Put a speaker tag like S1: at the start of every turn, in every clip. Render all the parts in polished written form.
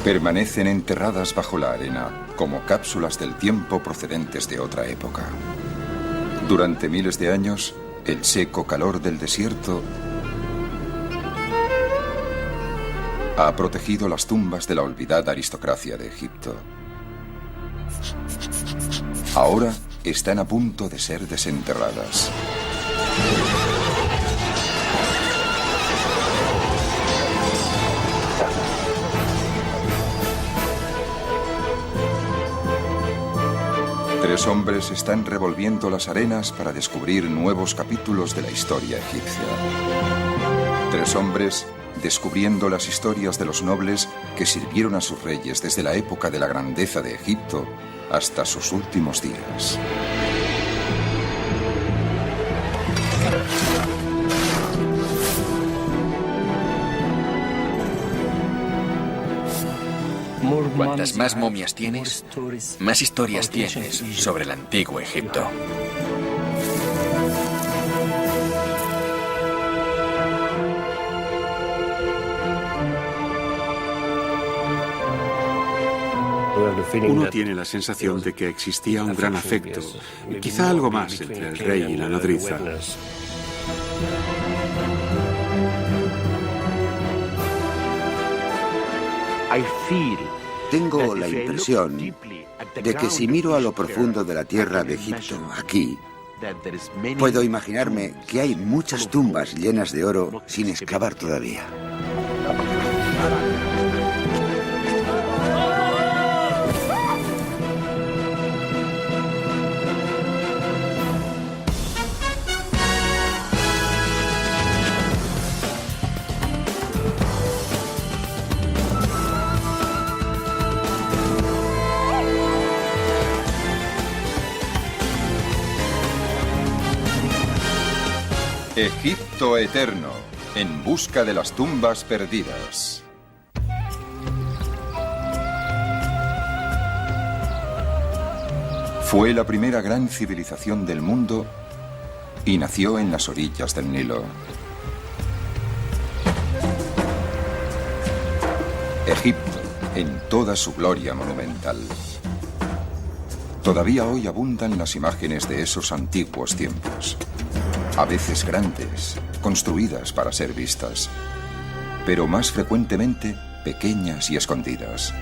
S1: Permanecen enterradas bajo la arena, como cápsulas del tiempo procedentes de otra época. Durante miles de años, el seco calor del desierto ha protegido las tumbas de la olvidada aristocracia de Egipto. Ahora están a punto de ser desenterradas. Tres hombres están revolviendo las arenas para descubrir nuevos capítulos de la historia egipcia. Tres hombres descubriendo las historias de los nobles que sirvieron a sus reyes desde la época de la grandeza de Egipto hasta sus últimos días.
S2: Cuantas más momias tienes, más historias tienes sobre el antiguo Egipto.
S3: Uno tiene la sensación de que existía un gran afecto, quizá algo más entre el rey y la nodriza.
S4: Tengo la impresión de que si miro a lo profundo de la tierra de Egipto, aquí, puedo imaginarme que hay muchas tumbas llenas de oro sin excavar todavía.
S1: Egipto eterno, en busca de las tumbas perdidas. Fue la primera gran civilización del mundo y nació en las orillas del Nilo. Egipto, en toda su gloria monumental. Todavía hoy abundan las imágenes de esos antiguos tiempos. A veces grandes, construidas para ser vistas, pero más frecuentemente pequeñas y escondidas.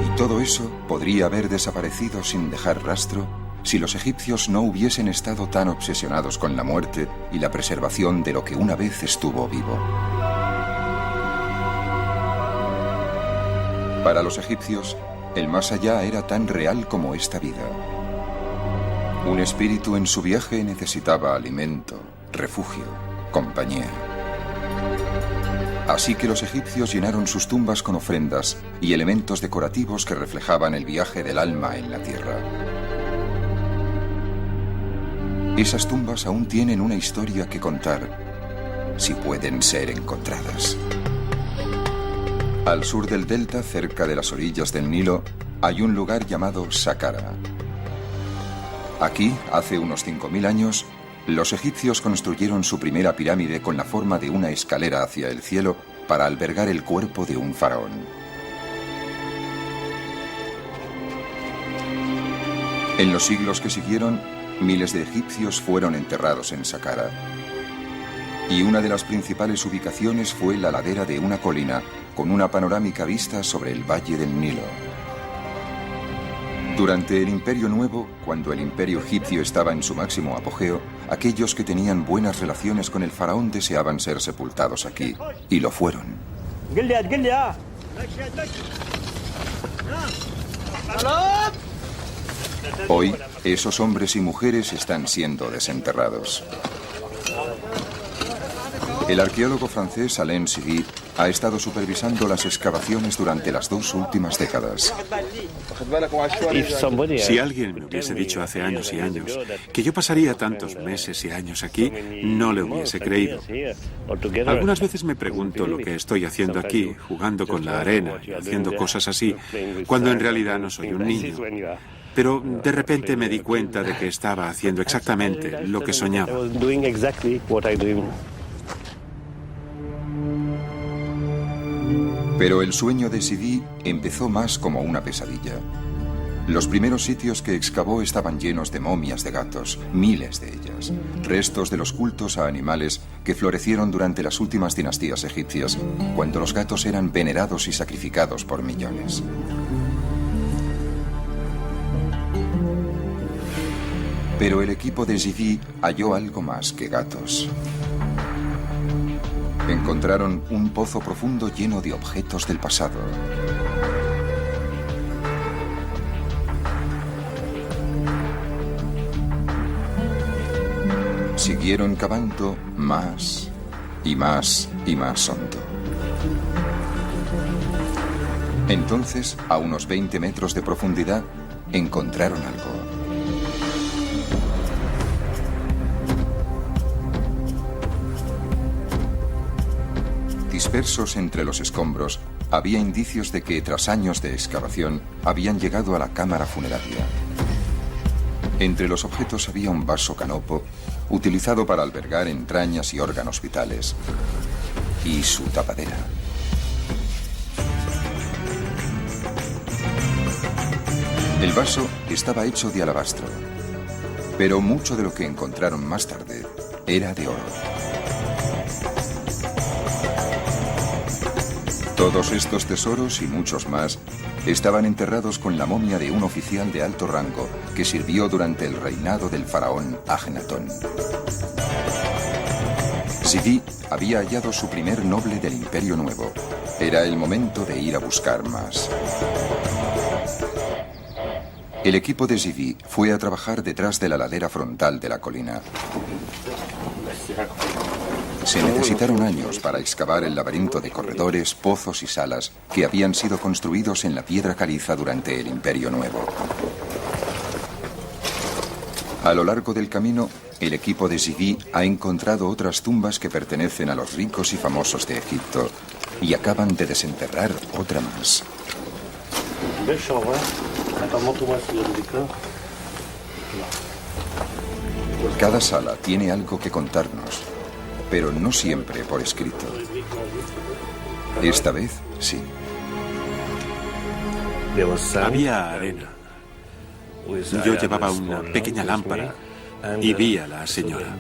S1: Y todo eso podría haber desaparecido sin dejar rastro si los egipcios no hubiesen estado tan obsesionados con la muerte y la preservación de lo que una vez estuvo vivo. Para los egipcios, el más allá era tan real como esta vida. Un espíritu en su viaje necesitaba alimento, refugio, compañía. Así que los egipcios llenaron sus tumbas con ofrendas y elementos decorativos que reflejaban el viaje del alma en la tierra. Esas tumbas aún tienen una historia que contar, si pueden ser encontradas. Al sur del delta, cerca de las orillas del Nilo, hay un lugar llamado Saqqara. Aquí, hace unos 5000 años, los egipcios construyeron su primera pirámide con la forma de una escalera hacia el cielo para albergar el cuerpo de un faraón. En los siglos que siguieron, miles de egipcios fueron enterrados en Saqqara. Y una de las principales ubicaciones fue la ladera de una colina con una panorámica vista sobre el valle del Nilo. Durante el Imperio Nuevo, cuando el Imperio egipcio estaba en su máximo apogeo, aquellos que tenían buenas relaciones con el faraón deseaban ser sepultados aquí, y lo fueron. Hoy, esos hombres y mujeres están siendo desenterrados. El arqueólogo francés Alain Siri ha estado supervisando las excavaciones durante las 2 últimas décadas.
S3: Si alguien me hubiese dicho hace años y años que yo pasaría tantos meses y años aquí, no le hubiese creído. Algunas veces me pregunto lo que estoy haciendo aquí, jugando con la arena y haciendo cosas así, cuando en realidad no soy un niño. Pero de repente me di cuenta de que estaba haciendo exactamente lo que soñaba.
S1: Pero el sueño de Sidi empezó más como una pesadilla. Los primeros sitios que excavó estaban llenos de momias de gatos, miles de ellas, restos de los cultos a animales que florecieron durante las últimas dinastías egipcias, cuando los gatos eran venerados y sacrificados por millones. Pero el equipo de Sidi halló algo más que gatos. Encontraron un pozo profundo lleno de objetos del pasado. Siguieron cavando más y más y más hondo. Entonces, a unos 20 metros de profundidad, encontraron algo. Dispersos entre los escombros, había indicios de que tras años de excavación habían llegado a la cámara funeraria. Entre los objetos había un vaso canopo, utilizado para albergar entrañas y órganos vitales, y su tapadera. El vaso estaba hecho de alabastro, pero mucho de lo que encontraron más tarde era de oro. Todos estos tesoros y muchos más estaban enterrados con la momia de un oficial de alto rango que sirvió durante el reinado del faraón Ajenatón. Sidi había hallado su primer noble del Imperio Nuevo. Era el momento de ir a buscar más. El equipo de Sidi fue a trabajar detrás de la ladera frontal de la colina. Se necesitaron años para excavar el laberinto de corredores, pozos y salas que habían sido construidos en la piedra caliza durante el Imperio Nuevo. A lo largo del camino, el equipo de Sidi ha encontrado otras tumbas que pertenecen a los ricos y famosos de Egipto y acaban de desenterrar otra más. Cada sala tiene algo que contarnos, pero no siempre por escrito. Esta vez, sí.
S3: Había arena. Yo llevaba una pequeña lámpara y vi a la señora.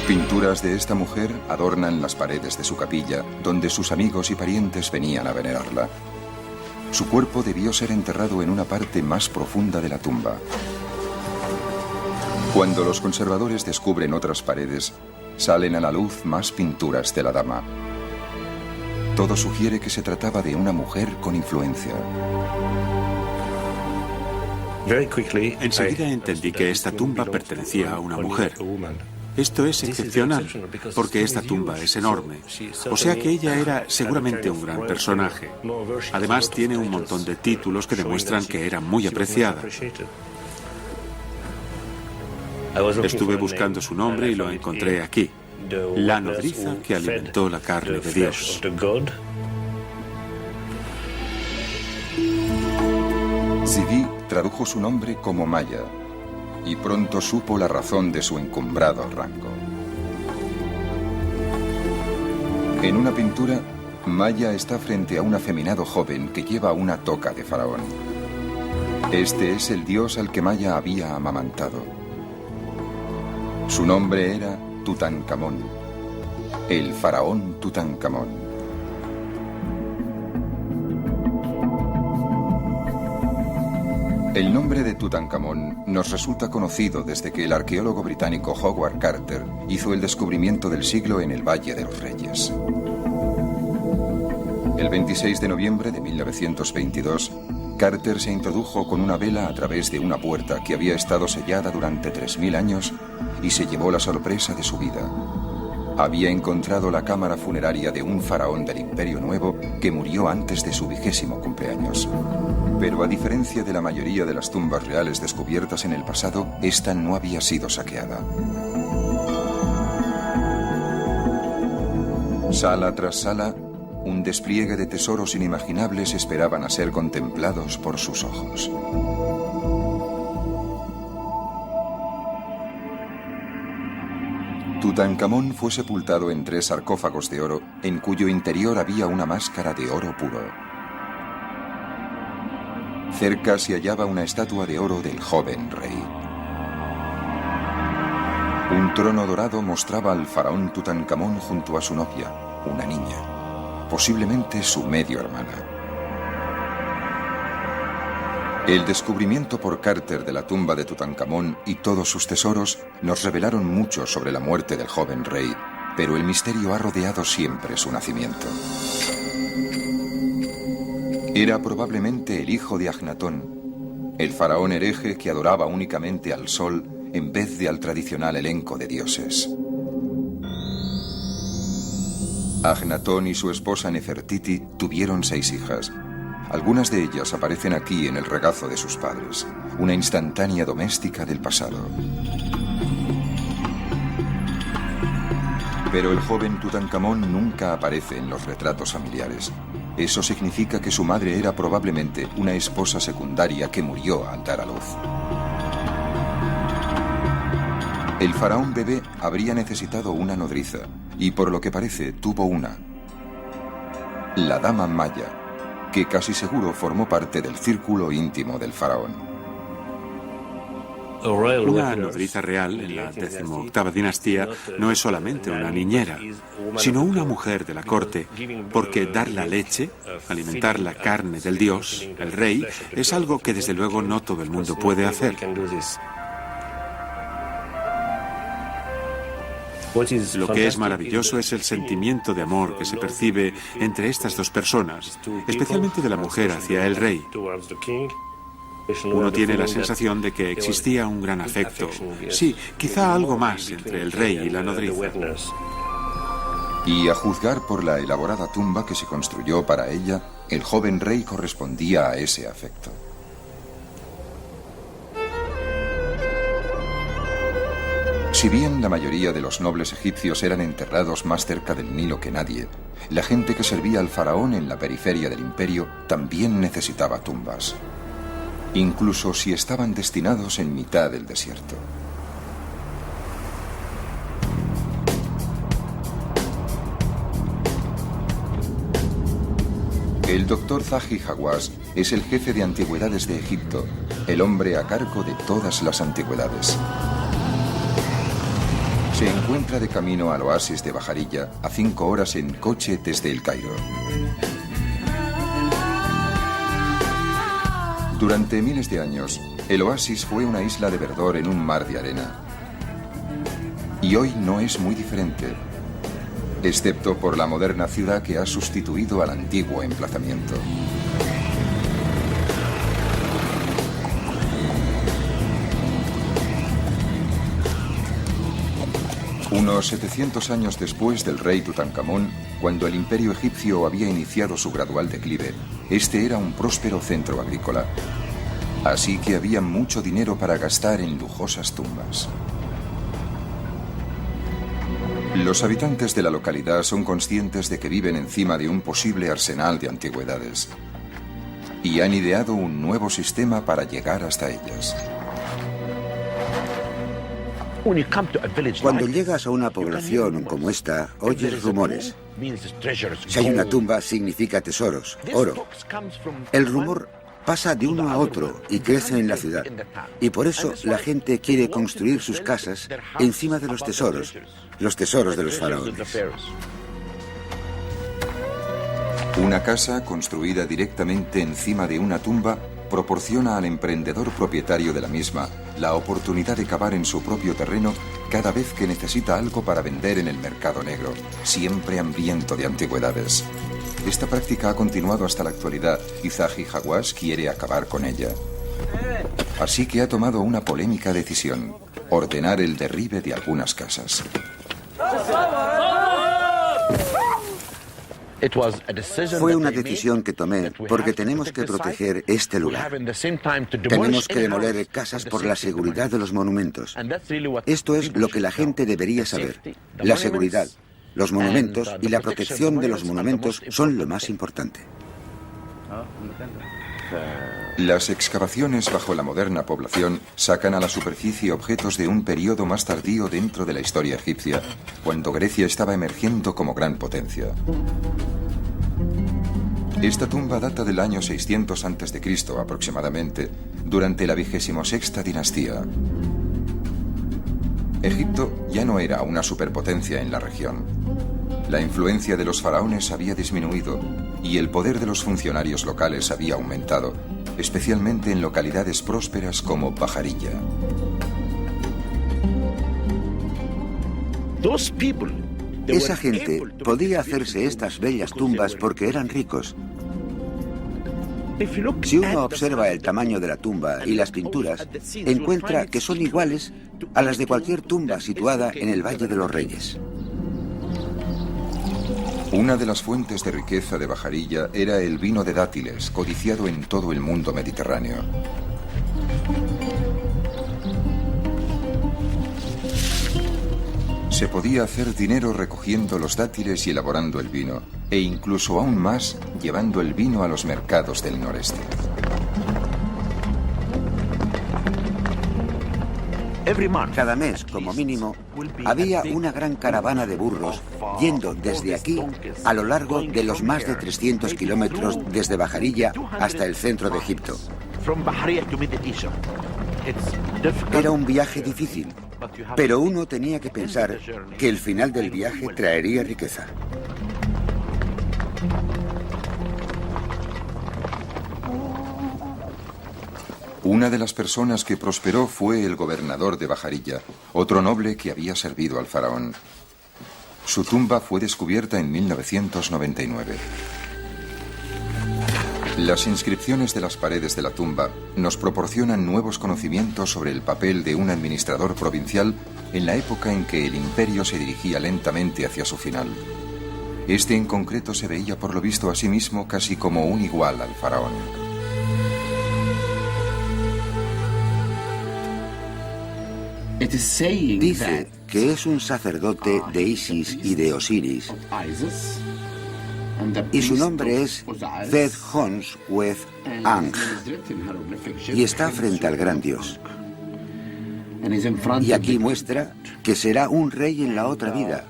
S1: Pinturas de esta mujer adornan las paredes de su capilla, donde sus amigos y parientes venían a venerarla. Su cuerpo debió ser enterrado en una parte más profunda de la tumba. Cuando los conservadores descubren otras paredes, salen a la luz más pinturas de la dama. Todo sugiere que se trataba de una mujer con influencia.
S3: Enseguida entendí que esta tumba pertenecía a una mujer. Esto es excepcional, porque esta tumba es enorme. O sea que ella era seguramente un gran personaje. Además, tiene un montón de títulos que demuestran que era muy apreciada. Estuve buscando su nombre y lo encontré aquí. La nodriza que alimentó la carne de Dios.
S1: Sidi tradujo su nombre como Maya y pronto supo la razón de su encumbrado rango. En una pintura, Maya está frente a un afeminado joven que lleva una toca de faraón. Este es el dios al que Maya había amamantado. Su nombre era Tutankamón, el faraón Tutankamón. El nombre de Tutankamón nos resulta conocido desde que el arqueólogo británico Howard Carter hizo el descubrimiento del siglo en el Valle de los Reyes. El 26 de noviembre de 1922, Carter se introdujo con una vela a través de una puerta que había estado sellada durante 3000 años y se llevó la sorpresa de su vida. Había encontrado la cámara funeraria de un faraón del Imperio Nuevo que murió antes de su 20º cumpleaños. Pero a diferencia de la mayoría de las tumbas reales descubiertas en el pasado, esta no había sido saqueada. Sala tras sala, un despliegue de tesoros inimaginables esperaban a ser contemplados por sus ojos. Tutankamón fue sepultado en 3 sarcófagos de oro, en cuyo interior había una máscara de oro puro. Cerca se hallaba una estatua de oro del joven rey. Un trono dorado mostraba al faraón Tutankamón junto a su novia, una niña, posiblemente su medio hermana. El descubrimiento por Carter de la tumba de Tutankamón y todos sus tesoros nos revelaron mucho sobre la muerte del joven rey, pero el misterio ha rodeado siempre su nacimiento. Era probablemente el hijo de Agnatón, el faraón hereje que adoraba únicamente al sol en vez de al tradicional elenco de dioses. Agnatón y su esposa Nefertiti tuvieron 6 hijas. Algunas de ellas aparecen aquí en el regazo de sus padres, una instantánea doméstica del pasado. Pero el joven Tutankamón nunca aparece en los retratos familiares. Eso significa que su madre era probablemente una esposa secundaria que murió al dar a luz. El faraón bebé habría necesitado una nodriza, y por lo que parece tuvo una. La dama Maya, que casi seguro formó parte del círculo íntimo del faraón.
S3: Una nodriza real en la 18ª dinastía no es solamente una niñera, sino una mujer de la corte, porque dar la leche, alimentar la carne del dios, el rey, es algo que desde luego no todo el mundo puede hacer. Lo que es maravilloso es el sentimiento de amor que se percibe entre estas dos personas, especialmente de la mujer hacia el rey. Uno tiene la sensación de que existía un gran afecto, sí, quizá algo más entre el rey y la nodriza.
S1: Y a juzgar por la elaborada tumba que se construyó para ella, el joven rey correspondía a ese afecto. Si bien la mayoría de los nobles egipcios eran enterrados más cerca del Nilo que nadie, la gente que servía al faraón en la periferia del imperio también necesitaba tumbas, incluso si estaban destinados en mitad del desierto. El doctor Zahi Hawass es el jefe de antigüedades de Egipto, el hombre a cargo de todas las antigüedades. Se encuentra de camino al oasis de Bajarilla, a 5 horas en coche desde El Cairo. Durante miles de años, el oasis fue una isla de verdor en un mar de arena. Y hoy no es muy diferente, excepto por la moderna ciudad que ha sustituido al antiguo emplazamiento. Unos 700 años después del rey Tutankamón, cuando el imperio egipcio había iniciado su gradual declive, este era un próspero centro agrícola. Así que había mucho dinero para gastar en lujosas tumbas. Los habitantes de la localidad son conscientes de que viven encima de un posible arsenal de antigüedades y han ideado un nuevo sistema para llegar hasta ellas.
S4: Cuando llegas a una población como esta, oyes rumores. Si hay una tumba, significa tesoros, oro. El rumor pasa de uno a otro y crece en la ciudad. Y por eso la gente quiere construir sus casas encima de los tesoros de los faraones.
S1: Una casa construida directamente encima de una tumba proporciona al emprendedor propietario de la misma la oportunidad de cavar en su propio terreno cada vez que necesita algo para vender en el mercado negro, siempre hambriento de antigüedades. Esta práctica ha continuado hasta la actualidad y Zahi Hawass quiere acabar con ella. Así que ha tomado una polémica decisión: ordenar el derribe de algunas casas.
S4: Fue una decisión que tomé porque tenemos que proteger este lugar. Tenemos que demoler casas por la seguridad de los monumentos. Esto es lo que la gente debería saber. La seguridad. Los monumentos y la protección de los monumentos son lo más importante.
S1: Las excavaciones bajo la moderna población sacan a la superficie objetos de un periodo más tardío dentro de la historia egipcia, cuando Grecia estaba emergiendo como gran potencia. Esta tumba data del año 600 a.C. aproximadamente, durante la 26ª dinastía. Egipto ya no era una superpotencia en la región. La influencia de los faraones había disminuido y el poder de los funcionarios locales había aumentado, especialmente en localidades prósperas como Bajarilla.
S4: Esa gente podía hacerse estas bellas tumbas porque eran ricos. Si uno observa el tamaño de la tumba y las pinturas, encuentra que son iguales a las de cualquier tumba situada en el Valle de los Reyes.
S1: Una de las fuentes de riqueza de Bajarilla era el vino de dátiles, codiciado en todo el mundo mediterráneo. Se podía hacer dinero recogiendo los dátiles y elaborando el vino, e incluso aún más llevando el vino a los mercados del noreste.
S4: Cada mes, como mínimo, había una gran caravana de burros yendo desde aquí a lo largo de los más de 300 kilómetros desde Bajarilla hasta el centro de Egipto. Era un viaje difícil, pero uno tenía que pensar que el final del viaje traería riqueza.
S1: Una de las personas que prosperó fue el gobernador de Bajarilla, otro noble que había servido al faraón. Su tumba fue descubierta en 1999. Las inscripciones de las paredes de la tumba nos proporcionan nuevos conocimientos sobre el papel de un administrador provincial en la época en que el imperio se dirigía lentamente hacia su final. Este en concreto se veía por lo visto a sí mismo casi como un igual al faraón.
S4: Dice que es un sacerdote de Isis y de Osiris, y su nombre es Zed-Hons-Wez-Ang, y está frente al gran dios. Y aquí muestra que será un rey en la otra vida,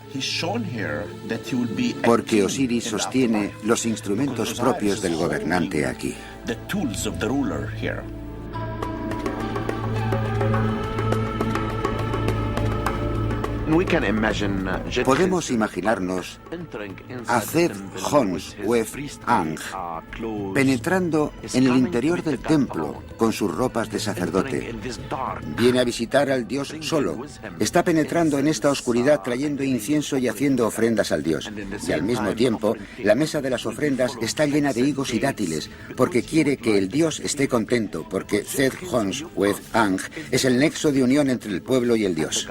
S4: porque Osiris sostiene los instrumentos propios del gobernante aquí. Podemos imaginarnos a Zed-Hons-Wez-Ang penetrando en el interior del templo con sus ropas de sacerdote. Viene a visitar al dios solo. Está penetrando en esta oscuridad trayendo incienso y haciendo ofrendas al dios. Y al mismo tiempo, la mesa de las ofrendas está llena de higos y dátiles, porque quiere que el dios esté contento, porque Zed-Hons-Wez-Ang es el nexo de unión entre el pueblo y el dios.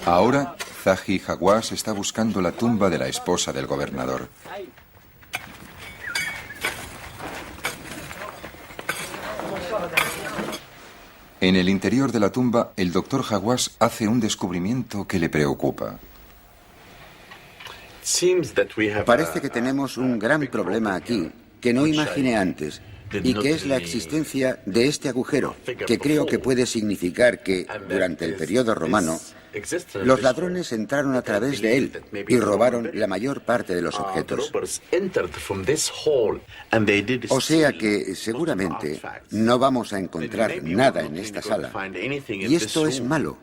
S1: Ahora, Zahi Hawass está buscando la tumba de la esposa del gobernador. En el interior de la tumba, el doctor Hawass hace un descubrimiento que le preocupa.
S4: Parece que tenemos un gran problema aquí que no imaginé antes, y que es la existencia de este agujero, que creo que puede significar que, durante el periodo romano, los ladrones entraron a través de él y robaron la mayor parte de los objetos. O sea que, seguramente, no vamos a encontrar nada en esta sala. Y esto es malo,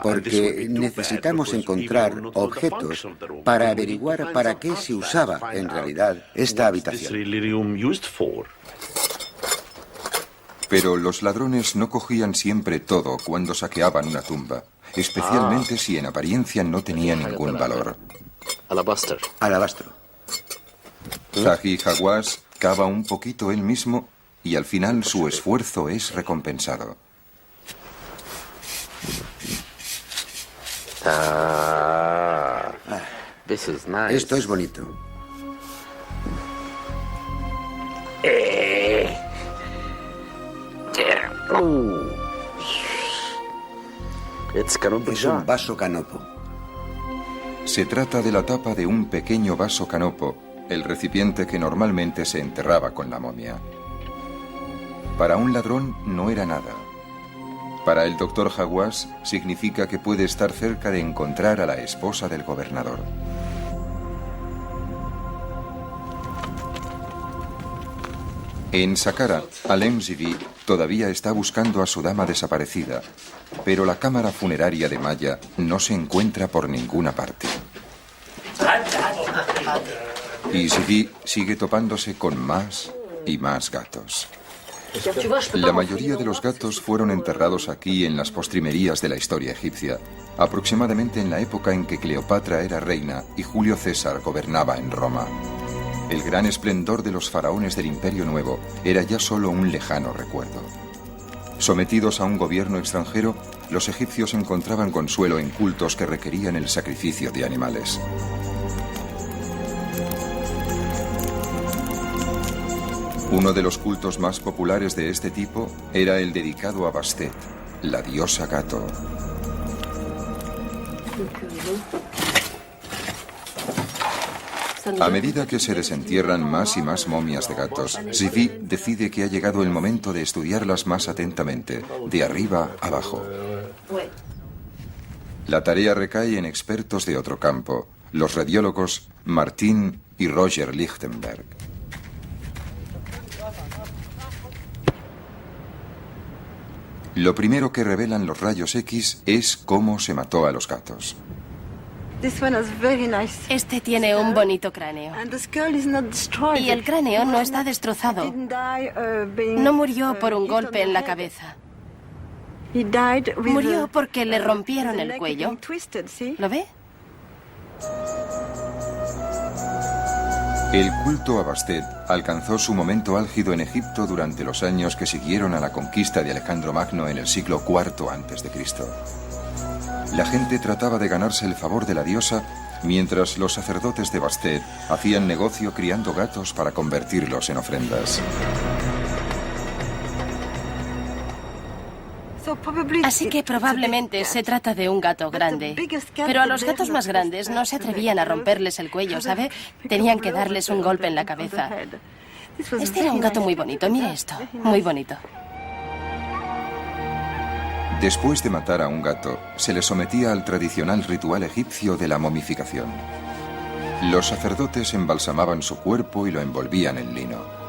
S4: porque necesitamos encontrar objetos para averiguar para qué se usaba en realidad esta habitación.
S1: Pero los ladrones no cogían siempre todo cuando saqueaban una tumba, especialmente si en apariencia no tenía ningún valor.
S4: Alabastro.
S1: Zahi Hawass cava un poquito él mismo y al final su esfuerzo es recompensado.
S4: Esto es bonito. Es un vaso canopo.
S1: Se trata de la tapa de un pequeño vaso canopo, el recipiente que normalmente se enterraba con la momia. Para un ladrón no era nada. Para el doctor Hawass significa que puede estar cerca de encontrar a la esposa del gobernador. En Saqqara, Alem Zivi todavía está buscando a su dama desaparecida, pero la cámara funeraria de Maya no se encuentra por ninguna parte. Y Zivi sigue topándose con más y más gatos. La mayoría de los gatos fueron enterrados aquí en las postrimerías de la historia egipcia, aproximadamente en la época en que Cleopatra era reina y Julio César gobernaba en Roma. El gran esplendor de los faraones del Imperio Nuevo era ya solo un lejano recuerdo. Sometidos a un gobierno extranjero, los egipcios encontraban consuelo en cultos que requerían el sacrificio de animales. Uno de los cultos más populares de este tipo era el dedicado a Bastet, la diosa gato. A medida que se desentierran más y más momias de gatos, Zivi decide que ha llegado el momento de estudiarlas más atentamente, de arriba abajo. La tarea recae en expertos de otro campo, los radiólogos Martin y Roger Lichtenberg. Lo primero que revelan los rayos X es cómo se mató a los gatos.
S5: Este tiene un bonito cráneo. Y el cráneo no está destrozado. No murió por un golpe en la cabeza. Murió porque le rompieron el cuello. ¿Lo ve?
S1: El culto a Bastet alcanzó su momento álgido en Egipto durante los años que siguieron a la conquista de Alejandro Magno en el siglo IV a.C. La gente trataba de ganarse el favor de la diosa, mientras los sacerdotes de Bastet hacían negocio criando gatos para convertirlos en ofrendas.
S5: Así que probablemente se trata de un gato grande. Pero a los gatos más grandes no se atrevían a romperles el cuello, ¿sabe? Tenían que darles un golpe en la cabeza. Este era un gato muy bonito, mire esto, muy bonito.
S1: Después de matar a un gato, se le sometía al tradicional ritual egipcio de la momificación. Los sacerdotes embalsamaban su cuerpo y lo envolvían en lino.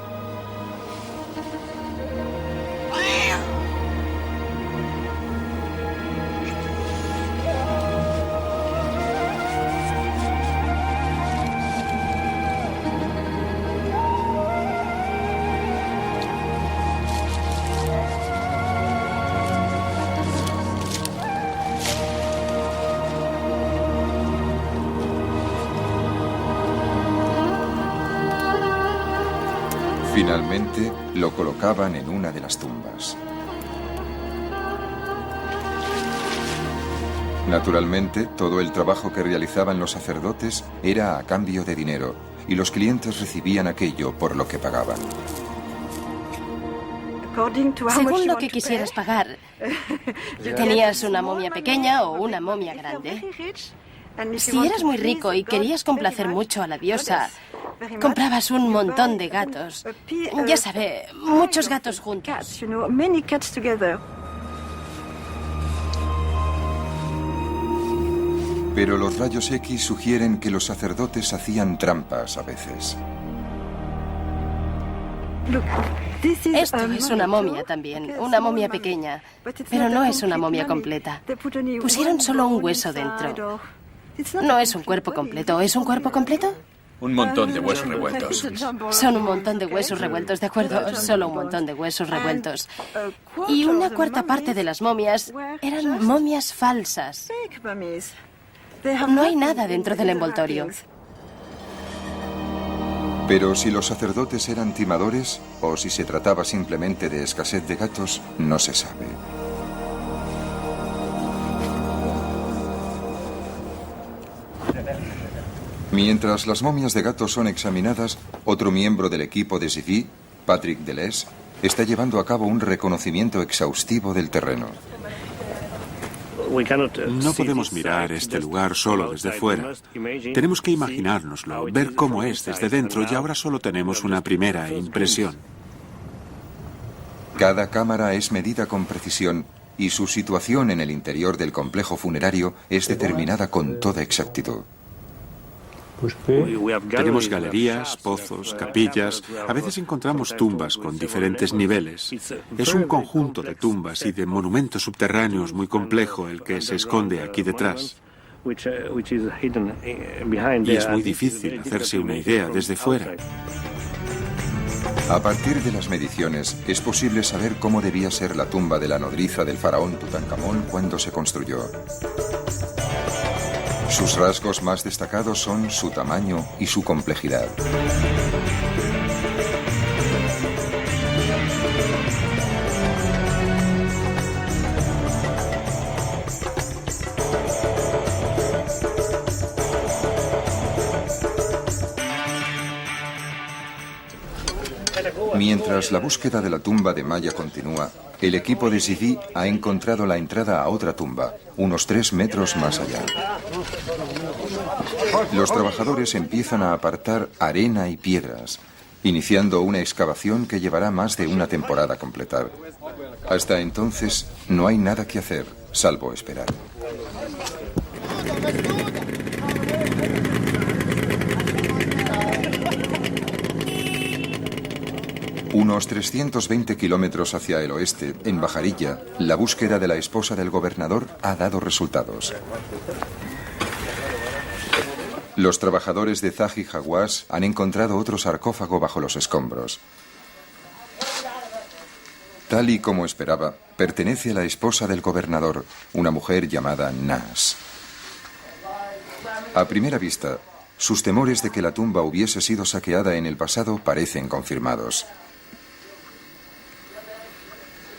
S1: Finalmente, lo colocaban en una de las tumbas. Naturalmente, todo el trabajo que realizaban los sacerdotes era a cambio de dinero, y los clientes recibían aquello por lo que pagaban.
S5: Según lo que quisieras pagar, ¿tenías una momia pequeña o una momia grande? Si eras muy rico y querías complacer mucho a la diosa, comprabas un montón de gatos. Ya sabe, muchos gatos juntos.
S1: Pero los rayos X sugieren que los sacerdotes hacían trampas a veces.
S5: Esto es una momia también, una momia pequeña, pero no es una momia completa. Pusieron solo un hueso dentro. No es un cuerpo completo, ¿es un cuerpo completo?
S2: Un montón de huesos revueltos.
S5: Son un montón de huesos revueltos, ¿de acuerdo? Solo un montón de huesos revueltos. Y una cuarta parte de las momias eran momias falsas. No hay nada dentro del envoltorio.
S1: Pero si los sacerdotes eran timadores o si se trataba simplemente de escasez de gatos, no se sabe. Mientras las momias de gatos son examinadas, otro miembro del equipo de Zivi, Patrick Deleuze está llevando a cabo un reconocimiento exhaustivo del terreno.
S3: No podemos mirar este lugar solo desde fuera. Tenemos que imaginárnoslo, ver cómo es desde dentro, y ahora solo tenemos una primera impresión.
S1: Cada cámara es medida con precisión y su situación en el interior del complejo funerario es determinada con toda exactitud.
S3: Tenemos galerías, pozos, capillas. A veces encontramos tumbas con diferentes niveles. Es un conjunto de tumbas y de monumentos subterráneos muy complejo el que se esconde aquí detrás. Y es muy difícil hacerse una idea desde fuera.
S1: A partir de las mediciones, es posible saber cómo debía ser la tumba de la nodriza del faraón Tutankamón cuando se construyó. Sus rasgos más destacados son su tamaño y su complejidad. Mientras la búsqueda de la tumba de Maya continúa, el equipo de Zidi ha encontrado la entrada a otra tumba, unos 3 metros más allá. Los trabajadores empiezan a apartar arena y piedras, iniciando una excavación que llevará más de una temporada completar. Hasta entonces, no hay nada que hacer, salvo esperar. Unos 320 kilómetros hacia el oeste, en Bajarilla, la búsqueda de la esposa del gobernador ha dado resultados. Los trabajadores de Zahi Hawass han encontrado otro sarcófago bajo los escombros. Tal y como esperaba, pertenece a la esposa del gobernador, una mujer llamada Nas. A primera vista, sus temores de que la tumba hubiese sido saqueada en el pasado parecen confirmados.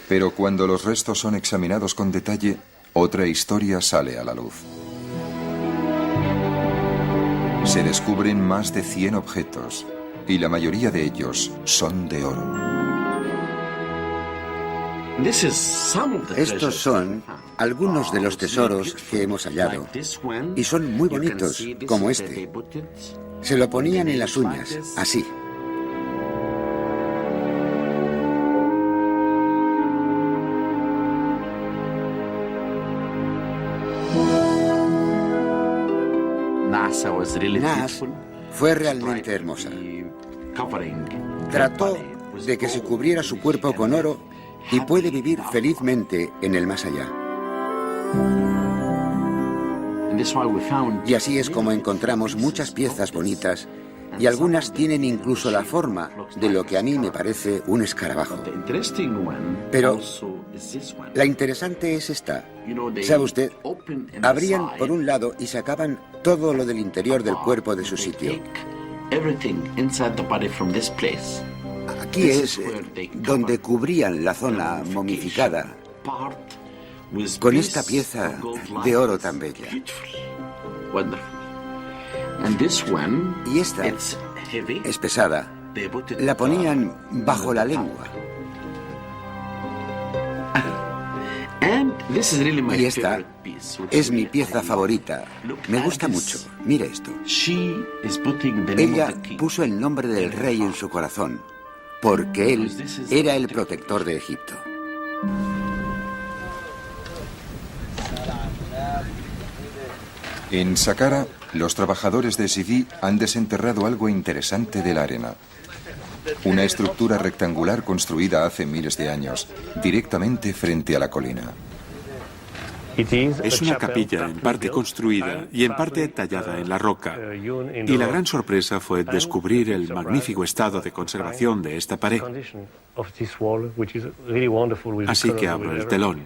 S1: Pero cuando los restos son examinados con detalle, otra historia sale a la luz. Se descubren más de 100 objetos, y la mayoría de ellos son de oro.
S4: Estos son algunos de los tesoros que hemos hallado, y son muy bonitos, como este. Se lo ponían en las uñas, así. Nas fue realmente hermosa. Trató de que se cubriera su cuerpo con oro y puede vivir felizmente en el más allá. Y así es como encontramos muchas piezas bonitas y algunas tienen incluso la forma de lo que a mí me parece un escarabajo. Pero la interesante es esta. ¿Sabe usted? Abrían por un lado y sacaban todo lo del interior del cuerpo de su sitio. Aquí es donde cubrían la zona momificada con esta pieza de oro tan bella. Y esta es pesada. La ponían bajo la lengua. Y esta es mi pieza favorita. Me gusta mucho. Mire esto. Ella puso el nombre del rey en su corazón, porque él era el protector de Egipto.
S1: En Saqqara, los trabajadores de Zidi han desenterrado algo interesante de la arena. Una estructura rectangular construida hace miles de años, directamente frente a la colina.
S3: Es una capilla en parte construida y en parte tallada en la roca. Y la gran sorpresa fue descubrir el magnífico estado de conservación de esta pared. Así que abro el telón.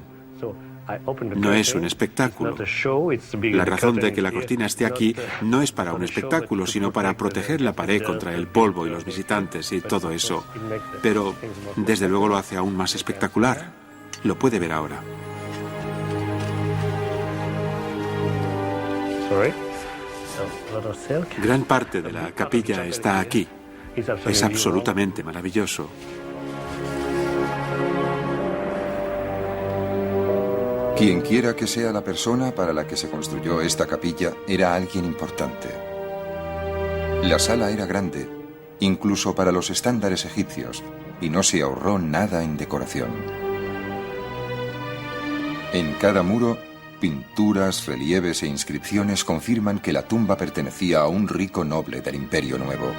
S3: No es un espectáculo. La razón de que la cortina esté aquí no es para un espectáculo, sino para proteger la pared contra el polvo y los visitantes y todo eso. Pero, desde luego, lo hace aún más espectacular. Lo puede ver ahora. Gran parte de la capilla está aquí. Es absolutamente maravilloso.
S1: Quien quiera que sea la persona para la que se construyó esta capilla, era alguien importante. La sala era grande, incluso para los estándares egipcios, y no se ahorró nada en decoración. En cada muro, pinturas, relieves e inscripciones confirman que la tumba pertenecía a un rico noble del Imperio Nuevo.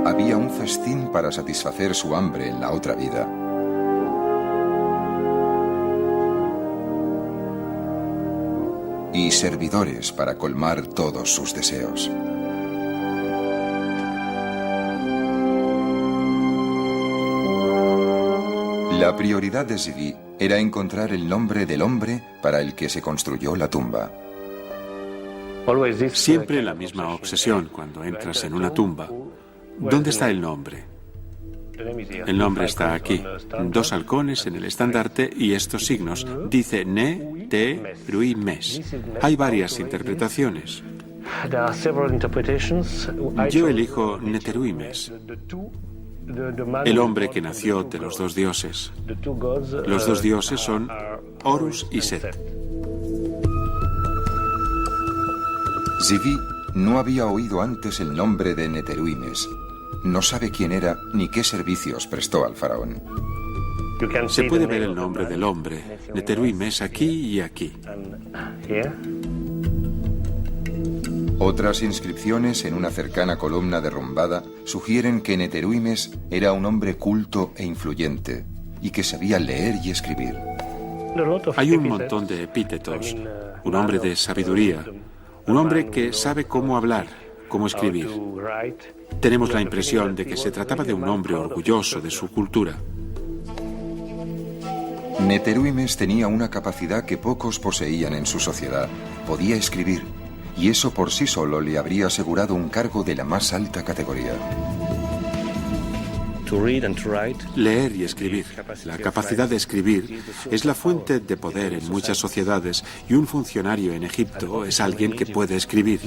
S1: Había un festín para satisfacer su hambre en la otra vida. Y servidores para colmar todos sus deseos. La prioridad de Zivi era encontrar el nombre del hombre para el que se construyó la tumba.
S3: Siempre la misma obsesión cuando entras en una tumba. ¿Dónde está el nombre? El nombre está aquí. 2 halcones en el estandarte y estos signos. Dice Ne-Te-Rui-Mes. Hay varias interpretaciones. Yo elijo Neteruimes, el hombre que nació de los 2 dioses. Los 2 dioses son Horus y Set.
S1: Zivi no había oído antes el nombre de Neteruimes. No sabe quién era ni qué servicios prestó al faraón.
S3: Se puede ver el nombre del hombre, Neteruimes, aquí y aquí.
S1: Otras inscripciones en una cercana columna derrumbada sugieren que Neteruimes era un hombre culto e influyente y que sabía leer y escribir.
S3: Hay un montón de epítetos. Un hombre de sabiduría, un hombre que sabe cómo hablar, cómo escribir. Tenemos la impresión de que se trataba de un hombre orgulloso de su cultura.
S1: Neteruimes tenía una capacidad que pocos poseían en su sociedad. Podía escribir, y eso por sí solo le habría asegurado un cargo de la más alta categoría.
S3: Leer y escribir. La capacidad de escribir es la fuente de poder en muchas sociedades y un funcionario en Egipto es alguien que puede escribir.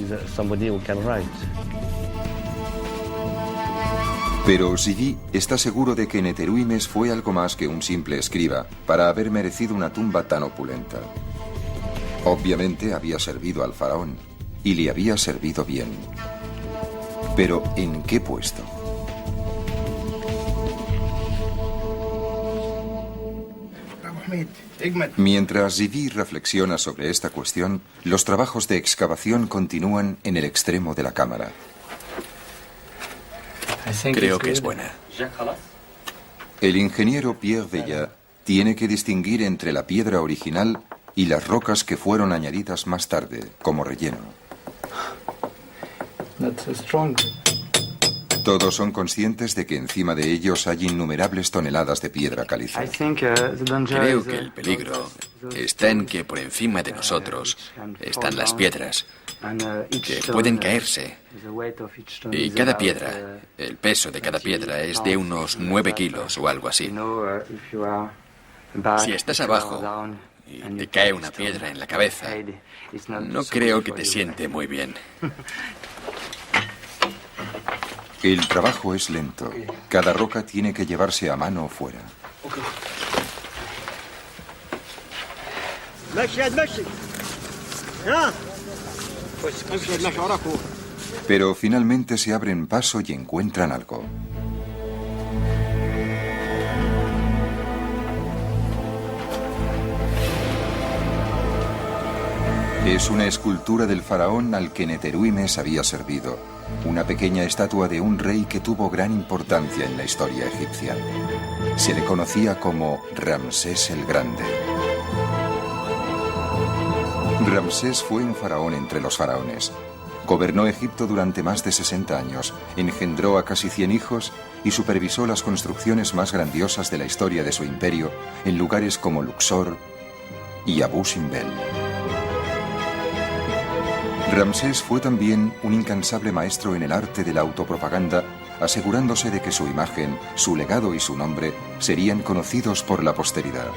S1: Pero Zivi está seguro de que Neteruimes fue algo más que un simple escriba para haber merecido una tumba tan opulenta. Obviamente había servido al faraón y le había servido bien. Pero ¿en qué puesto? Mientras Zivi reflexiona sobre esta cuestión, los trabajos de excavación continúan en el extremo de la cámara.
S2: Creo que es buena.
S1: El ingeniero Pierre Vella tiene que distinguir entre la piedra original y las rocas que fueron añadidas más tarde, como relleno. Todos son conscientes de que encima de ellos hay innumerables toneladas de piedra caliza.
S2: Creo que el peligro está en que por encima de nosotros están las piedras, que pueden caerse. Y cada piedra, el peso de cada piedra es de unos 9 kilos o algo así. Si estás abajo y te cae una piedra en la cabeza, no creo que te siente muy bien.
S1: El trabajo es lento. Cada roca tiene que llevarse a mano fuera. Pero finalmente se abren paso y encuentran algo. Es una escultura del faraón al que Neteruimes había servido. Una pequeña estatua de un rey que tuvo gran importancia en la historia egipcia. Se le conocía como Ramsés el Grande. Ramsés fue un faraón entre los faraones. Gobernó Egipto durante más de 60 años, engendró a casi 100 hijos y supervisó las construcciones más grandiosas de la historia de su imperio en lugares como Luxor y Abu Simbel. Ramsés fue también un incansable maestro en el arte de la autopropaganda, asegurándose de que su imagen, su legado y su nombre serían conocidos por la posteridad.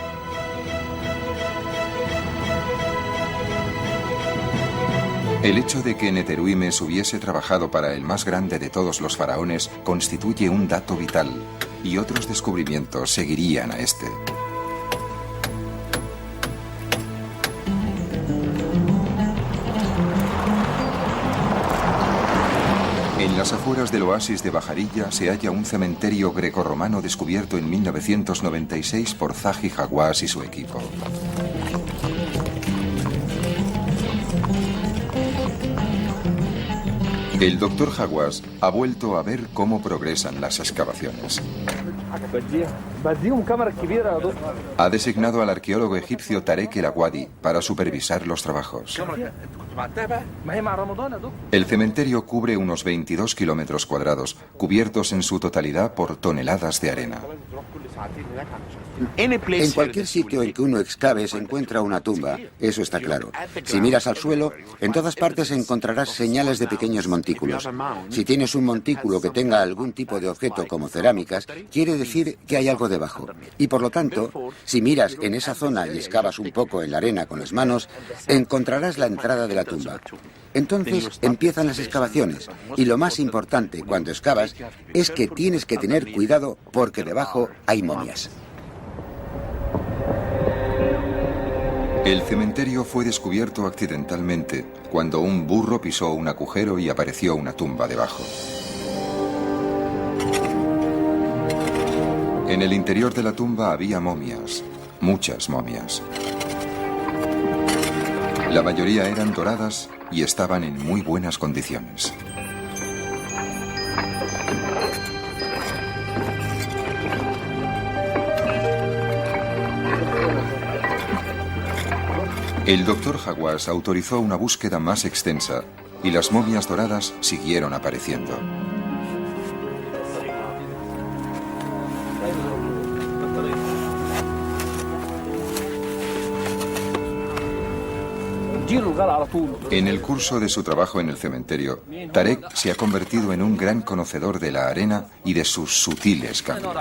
S1: El hecho de que Neteruimes hubiese trabajado para el más grande de todos los faraones constituye un dato vital, y otros descubrimientos seguirían a este. En las afueras del oasis de Bajarilla se halla un cementerio grecorromano descubierto en 1996 por Zahi Hawass y su equipo. El doctor Hawass ha vuelto a ver cómo progresan las excavaciones. Ha designado al arqueólogo egipcio Tarek El Awadi para supervisar los trabajos. El cementerio cubre unos 22 kilómetros cuadrados, cubiertos en su totalidad por toneladas de arena.
S4: En cualquier sitio en que uno excave se encuentra una tumba, eso está claro. Si miras al suelo, en todas partes encontrarás señales de pequeños montículos. Si tienes un montículo que tenga algún tipo de objeto como cerámicas, quiere decir que hay algo debajo. Y por lo tanto, si miras en esa zona y excavas un poco en la arena con las manos, encontrarás la entrada de la tumba. Entonces empiezan las excavaciones, y lo más importante cuando excavas es que tienes que tener cuidado porque debajo hay momias.
S1: El cementerio fue descubierto accidentalmente cuando un burro pisó un agujero y apareció una tumba debajo. En el interior de la tumba había momias, muchas momias. La mayoría eran doradas y estaban en muy buenas condiciones. El doctor Hawass autorizó una búsqueda más extensa y las momias doradas siguieron apareciendo. En el curso de su trabajo en el cementerio, Tarek se ha convertido en un gran conocedor de la arena y de sus sutiles cambios.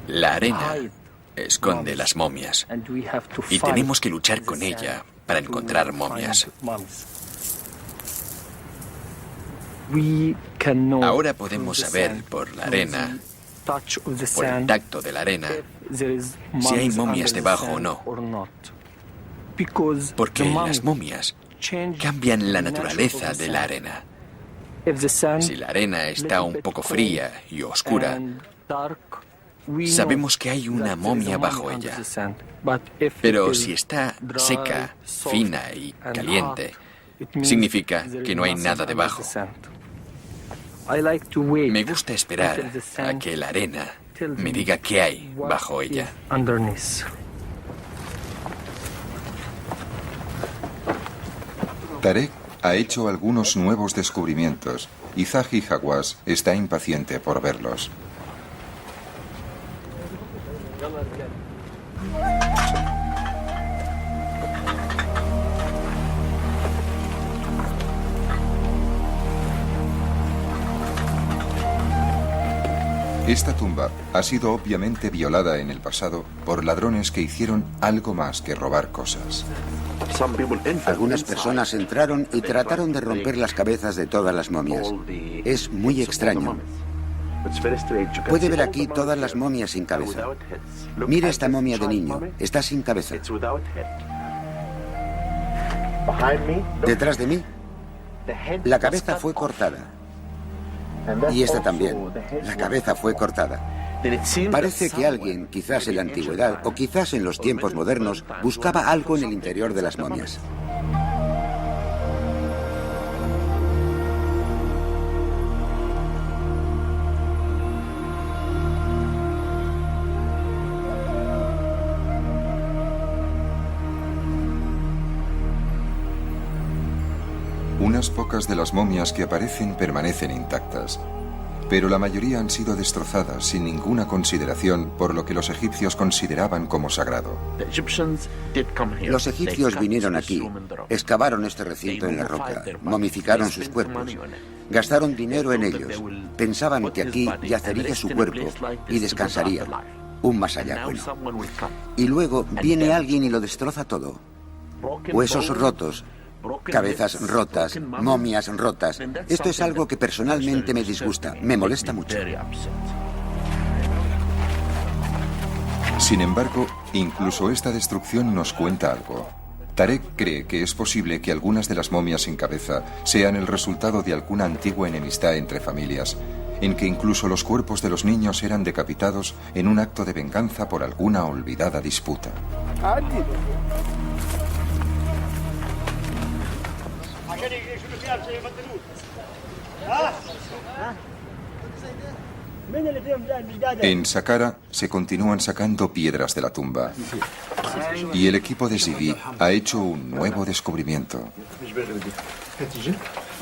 S2: La arena esconde las momias y tenemos que luchar con ella para encontrar momias. Ahora podemos saber por la arena, por el tacto de la arena, si hay momias debajo o no. Porque las momias cambian la naturaleza de la arena. Si la arena está un poco fría y oscura, sabemos que hay una momia bajo ella. Pero si está seca, fina y caliente, significa que no hay nada debajo. Me gusta esperar a que la arena me diga qué hay bajo ella.
S1: Tarek ha hecho algunos nuevos descubrimientos y Zahi Hawass está impaciente por verlos. Esta tumba ha sido obviamente violada en el pasado por ladrones que hicieron algo más que robar cosas.
S4: Algunas personas entraron y trataron de romper las cabezas de todas las momias. Es muy extraño. Puede ver aquí todas las momias sin cabeza. Mira esta momia de niño, está sin cabeza. Detrás de mí, la cabeza fue cortada. Y esta también, la cabeza fue cortada. Parece que alguien, quizás en la antigüedad o quizás en los tiempos modernos, buscaba algo en el interior de las momias.
S1: Unas pocas de las momias que aparecen permanecen intactas, pero la mayoría han sido destrozadas sin ninguna consideración por lo que los egipcios consideraban como sagrado.
S4: Los egipcios vinieron aquí, excavaron este recinto en la roca, momificaron sus cuerpos, gastaron dinero en ellos, pensaban que aquí yacería su cuerpo y descansaría, un más allá bueno. Y luego viene alguien y lo destroza todo. Huesos rotos, cabezas rotas, momias rotas. Esto es algo que personalmente me disgusta, me molesta mucho.
S1: Sin embargo, incluso esta destrucción nos cuenta algo. Tarek cree que es posible que algunas de las momias sin cabeza sean el resultado de alguna antigua enemistad entre familias, en que incluso los cuerpos de los niños eran decapitados en un acto de venganza por alguna olvidada disputa. En Saqqara se continúan sacando piedras de la tumba y el equipo de Zivi ha hecho un nuevo descubrimiento.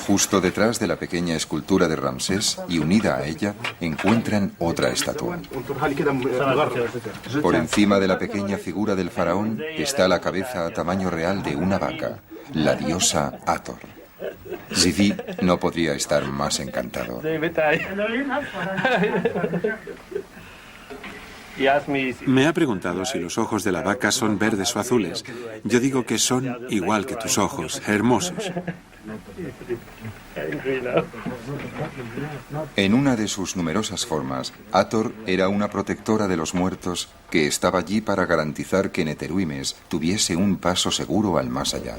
S1: Justo detrás de la pequeña escultura de Ramsés y unida a ella encuentran otra estatua. Por encima de la pequeña figura del faraón está la cabeza a tamaño real de una vaca, la diosa Hathor. Zivi no podría estar más encantado.
S3: Me ha preguntado si los ojos de la vaca son verdes o azules. Yo digo que son igual que tus ojos, hermosos.
S1: En una de sus numerosas formas, Hathor era una protectora de los muertos que estaba allí para garantizar que Neteruimes tuviese un paso seguro al más allá.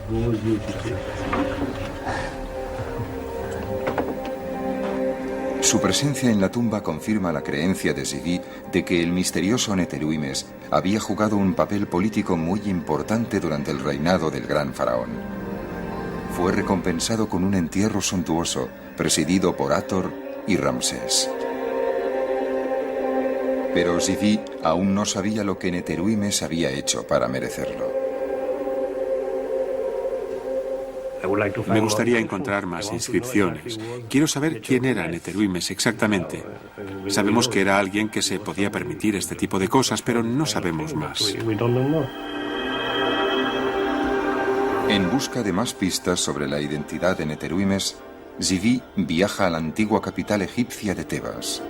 S1: Su presencia en la tumba confirma la creencia de Zivi de que el misterioso Neteruimes había jugado un papel político muy importante durante el reinado del gran faraón. Fue recompensado con un entierro suntuoso, presidido por Hathor y Ramsés. Pero Zivi aún no sabía lo que Neteruimes había hecho para merecerlo.
S3: Me gustaría encontrar más inscripciones. Quiero saber quién era Neteruimes exactamente. Sabemos que era alguien que se podía permitir este tipo de cosas, pero no sabemos más.
S1: En busca de más pistas sobre la identidad de Neteruimes, Zivi viaja a la antigua capital egipcia de Tebas.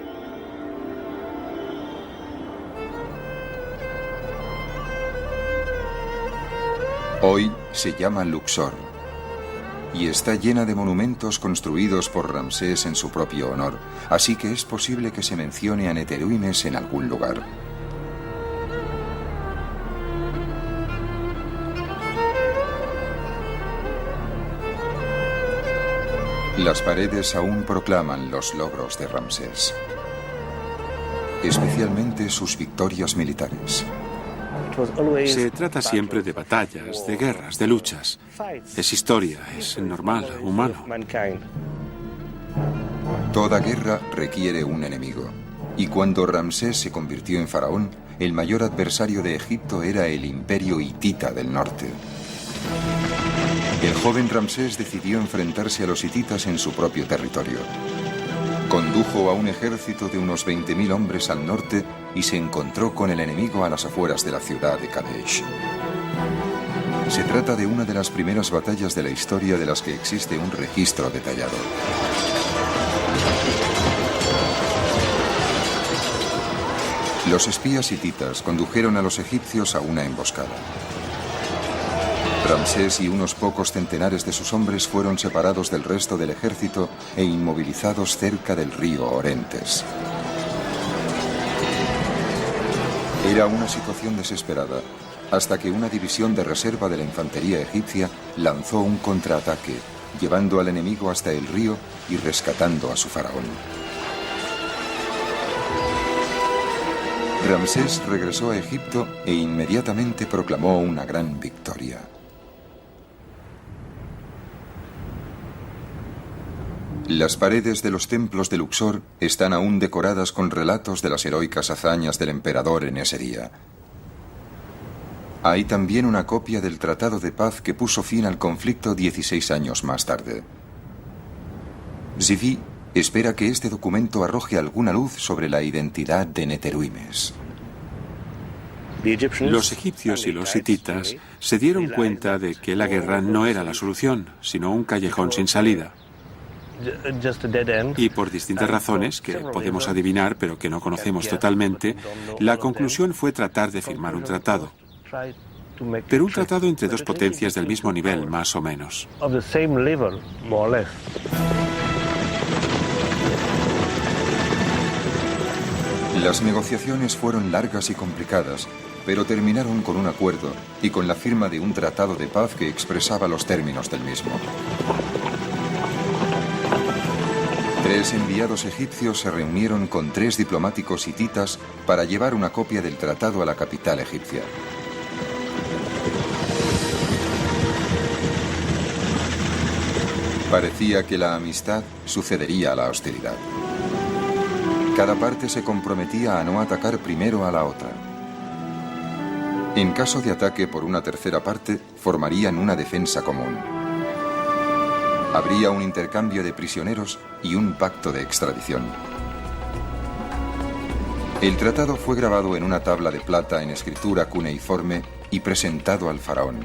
S1: Hoy se llama Luxor y está llena de monumentos construidos por Ramsés en su propio honor, así que es posible que se mencione a Neteruimes en algún lugar. Las paredes aún proclaman los logros de Ramsés, especialmente sus victorias militares.
S3: Se trata siempre de batallas, de guerras, de luchas. Es historia, es normal, humano.
S1: Toda guerra requiere un enemigo, y cuando Ramsés se convirtió en faraón, el mayor adversario de Egipto era el imperio hitita del norte. El joven Ramsés decidió enfrentarse a los hititas en su propio territorio. Condujo a un ejército de unos 20.000 hombres al norte y se encontró con el enemigo a las afueras de la ciudad de Kadesh. Se trata de una de las primeras batallas de la historia de las que existe un registro detallado. Los espías hititas condujeron a los egipcios a una emboscada. Ramsés y unos pocos centenares de sus hombres fueron separados del resto del ejército e inmovilizados cerca del río Orontes. Era una situación desesperada, hasta que una división de reserva de la infantería egipcia lanzó un contraataque, llevando al enemigo hasta el río y rescatando a su faraón. Ramsés regresó a Egipto e inmediatamente proclamó una gran victoria. Las paredes de los templos de Luxor están aún decoradas con relatos de las heroicas hazañas del emperador en ese día. Hay también una copia del tratado de paz que puso fin al conflicto 16 años más tarde. Zivi espera que este documento arroje alguna luz sobre la identidad de Neteruimes.
S3: Los egipcios y los hititas se dieron cuenta de que la guerra no era la solución, sino un callejón sin salida. Y por distintas razones, que podemos adivinar pero que no conocemos totalmente, la conclusión fue tratar de firmar un tratado. pero un tratado entre dos potencias del mismo nivel, más o menos.
S1: Las negociaciones fueron largas y complicadas, pero terminaron con un acuerdo y con la firma de un tratado de paz que expresaba los términos del mismo. 3 enviados egipcios se reunieron con 3 diplomáticos hititas para llevar una copia del tratado a la capital egipcia. Parecía que la amistad sucedería a la hostilidad. Cada parte se comprometía a no atacar primero a la otra. En caso de ataque por una tercera parte, formarían una defensa común. Habría un intercambio de prisioneros y un pacto de extradición. El tratado fue grabado en una tabla de plata en escritura cuneiforme y presentado al faraón.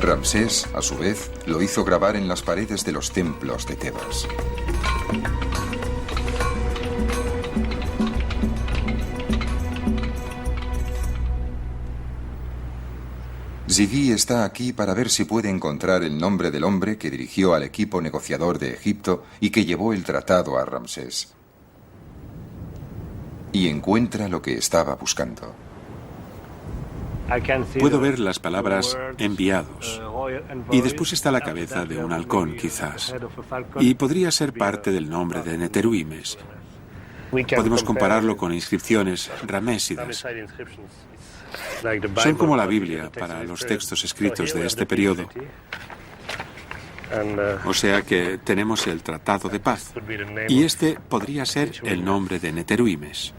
S1: Ramsés, a su vez, lo hizo grabar en las paredes de los templos de Tebas. Zivi está aquí para ver si puede encontrar el nombre del hombre que dirigió al equipo negociador de Egipto y que llevó el tratado a Ramsés. Y encuentra lo que estaba buscando.
S3: Puedo ver las palabras enviados. Y después está la cabeza de un halcón, quizás. Y podría ser parte del nombre de Neteruimes. Podemos compararlo con inscripciones ramésidas. Son como la Biblia para los textos escritos de este periodo. O sea que tenemos el Tratado de Paz. Y este podría ser el nombre de Neteruimes.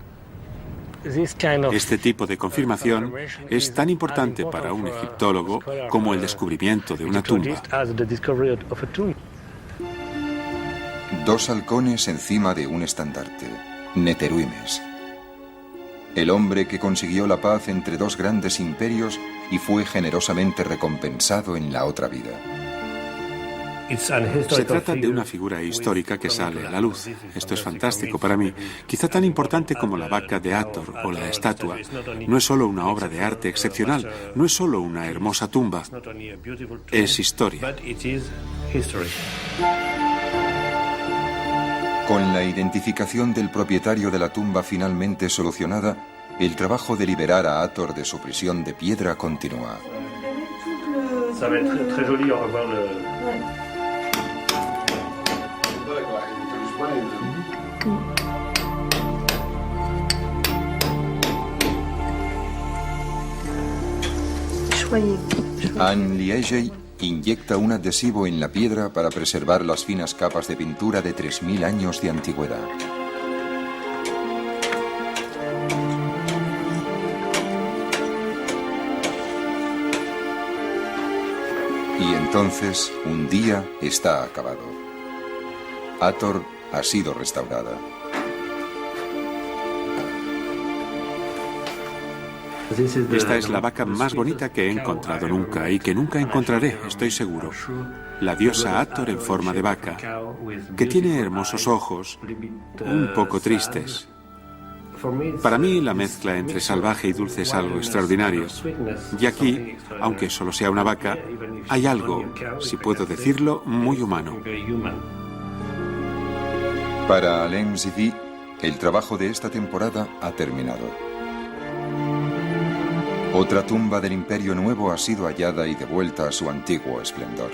S3: Este tipo de confirmación es tan importante para un egiptólogo como el descubrimiento de una tumba.
S1: 2 halcones encima de un estandarte. Neteruimes. El hombre que consiguió la paz entre 2 grandes imperios y fue generosamente recompensado en la otra vida.
S3: Se trata de una figura histórica que sale a la luz. Esto es fantástico para mí. Quizá tan importante como la vaca de Hathor o la estatua. No es solo una obra de arte excepcional, no es solo una hermosa tumba. Es historia.
S1: Con la identificación del propietario de la tumba finalmente solucionada, el trabajo de liberar a Hathor de su prisión de piedra continúa. Anne Liegey inyecta un adhesivo en la piedra para preservar las finas capas de pintura de 3000 años de antigüedad. Y entonces, un día está acabado. Hathor ha sido restaurada.
S3: Esta es la vaca más bonita que he encontrado nunca y que nunca encontraré, estoy seguro. La diosa Hathor en forma de vaca, que tiene hermosos ojos, un poco tristes. Para mí, la mezcla entre salvaje y dulce es algo extraordinario. Y aquí, aunque solo sea una vaca, hay algo, si puedo decirlo, muy humano.
S1: Para Alain Zivi, el trabajo de esta temporada ha terminado. Otra tumba del Imperio Nuevo ha sido hallada y devuelta a su antiguo esplendor.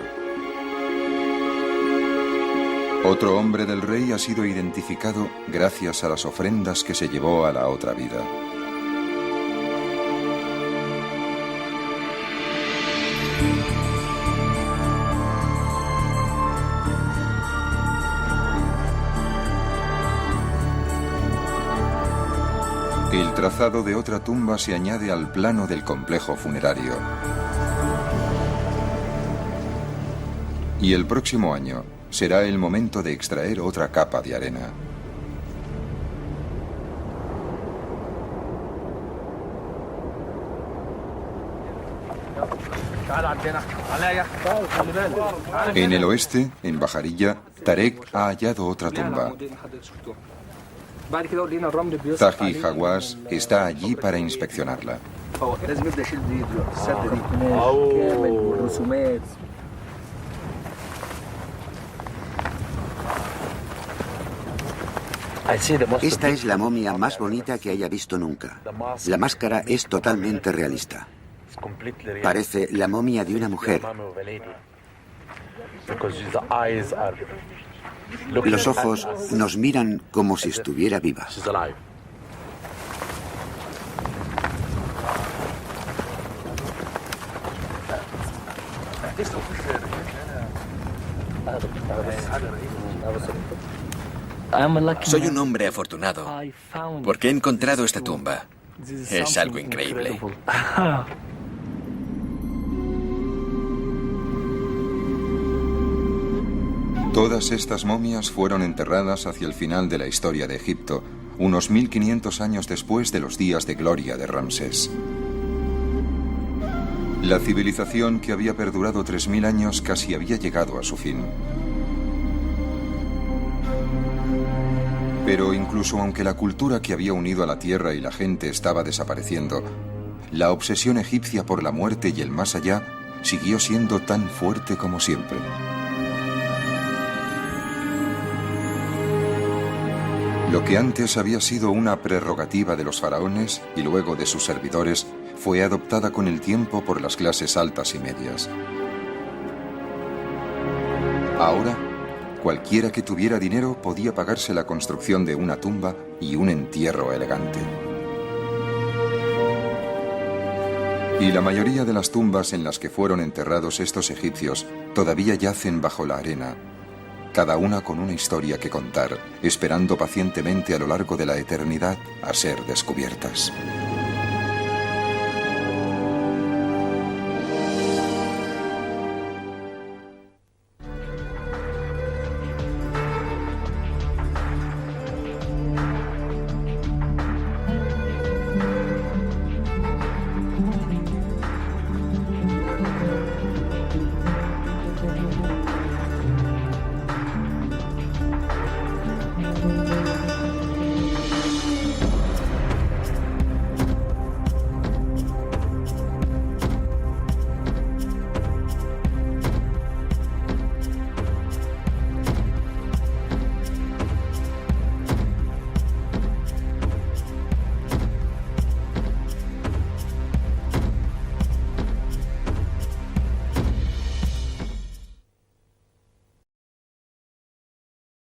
S1: Otro hombre del rey ha sido identificado gracias a las ofrendas que se llevó a la otra vida. El trazado de otra tumba se añade al plano del complejo funerario. Y el próximo año será el momento de extraer otra capa de arena. En el oeste, en Bajarilla, Tarek ha hallado otra tumba. Zahi Hawass está allí para inspeccionarla.
S4: Esta es la momia más bonita que haya visto nunca. La máscara es totalmente realista. Parece la momia de una mujer. Los ojos nos miran como si estuviera viva.
S2: Soy un hombre afortunado porque he encontrado esta tumba. Es algo increíble.
S1: Todas estas momias fueron enterradas hacia el final de la historia de Egipto, unos 1500 años después de los días de gloria de Ramsés. La civilización, que había perdurado 3000 años, casi había llegado a su fin. Pero incluso aunque la cultura que había unido a la tierra y la gente estaba desapareciendo, la obsesión egipcia por la muerte y el más allá siguió siendo tan fuerte como siempre. Lo que antes había sido una prerrogativa de los faraones y luego de sus servidores, fue adoptada con el tiempo por las clases altas y medias. Ahora, cualquiera que tuviera dinero podía pagarse la construcción de una tumba y un entierro elegante. Y la mayoría de las tumbas en las que fueron enterrados estos egipcios todavía yacen bajo la arena, cada una con una historia que contar, esperando pacientemente a lo largo de la eternidad a ser descubiertas.